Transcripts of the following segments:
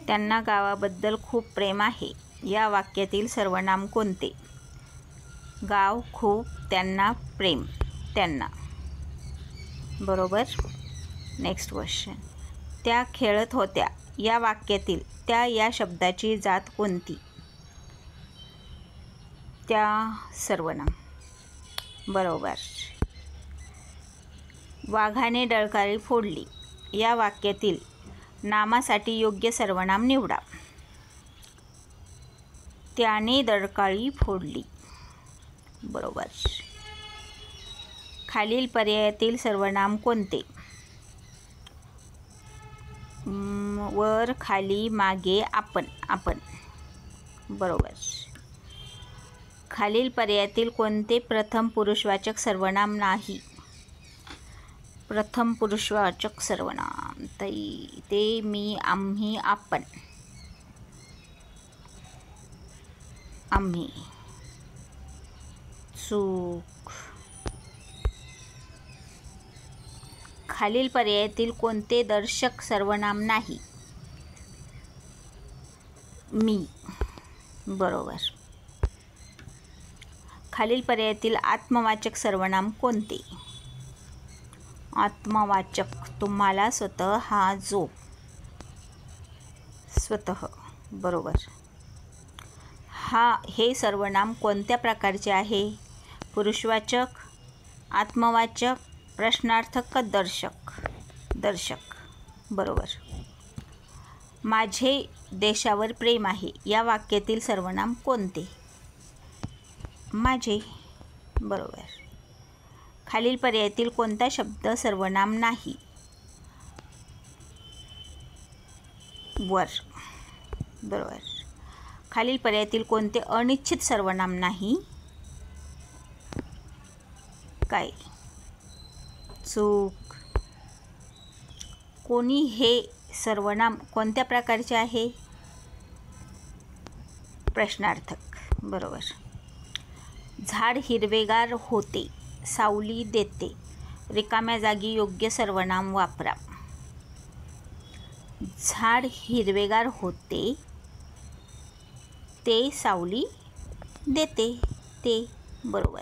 त्यांना गावाबद्दल खूप प्रेम आहे. या वाक्यातील सर्वनाम कोणते? गाव, खूप, त्यांना, प्रेम. त्यांना. बरोबर. Next question. त्या खेळत होत्या. या वाक्यातील त्या या शब्दाची जात कोणती? त्या सर्वनाम. बरोबर. वाघाने डळकाळी फोडली. या वाक्यातील नामासाठी योग्य सर्वनाम निवडा. त्याने डळकाळी फोडली. बरोबर. खालील पर्यायातील सर्वनाम कोणते? वर, खाली, मागे, आपण. आपण. बरोबर. खालील पर्यायातील कोणते प्रथम पुरुषवाचक सर्वनाम नाही? प्रथम पुरुषवाचक सर्वनाम ते, मी, आम्ही, आपण. आम्ही. चूक. खालील पर्यायातील कोणते दर्शक सर्वनाम नाही? मी. बरोबर. खालील पर्यायातील आत्मवाचक सर्वनाम कोणते? आत्मवाचक. तुम्हाला, स्वतः, हा, जो. स्वतः. बरोबर. हे सर्वनाम कोणत्या प्रकारचे आहे? पुरुषवाचक, आत्मवाचक, प्रश्नार्थक का दर्शक? दर्शक. बरोबर. माझे देशावर प्रेम आहे. या वाक्यातील सर्वनाम कोणते? माझे. बरोबर. खालील पर्यायातील कोणता शब्द सर्वनाम नाही? वर. बरोबर. खालील पर्यायातील कोणते अनिश्चित सर्वनाम नाही? काय? चूक. कोणी हे सर्वनाम कोणत्या प्रकारचे आहे? प्रश्नार्थक. बरोबर. झाड हिरवेगार होते. सावली देते. रिकाम्या जागी योग्य सर्वनाम वापरा. झाड हिरवेगार होते. ते सावली देते. ते. बरोबर.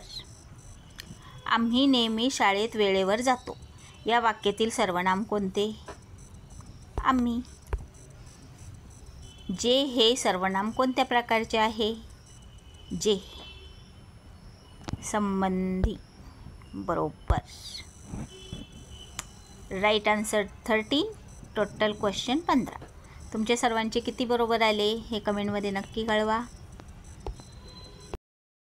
आम्ही नेहमी शाळेत वेळेवर जातो. या वाक्यातील सर्वनाम कोणते? आम्ही. जे हे सर्वनाम कोणत्या प्रकारचे आहे? जे. संबंधी. बरोबर. Right answer 13. Total question 15. तुमच्या सर्वांचे किती बरोबर आले हे कमेंटमध्ये नक्की कळवा.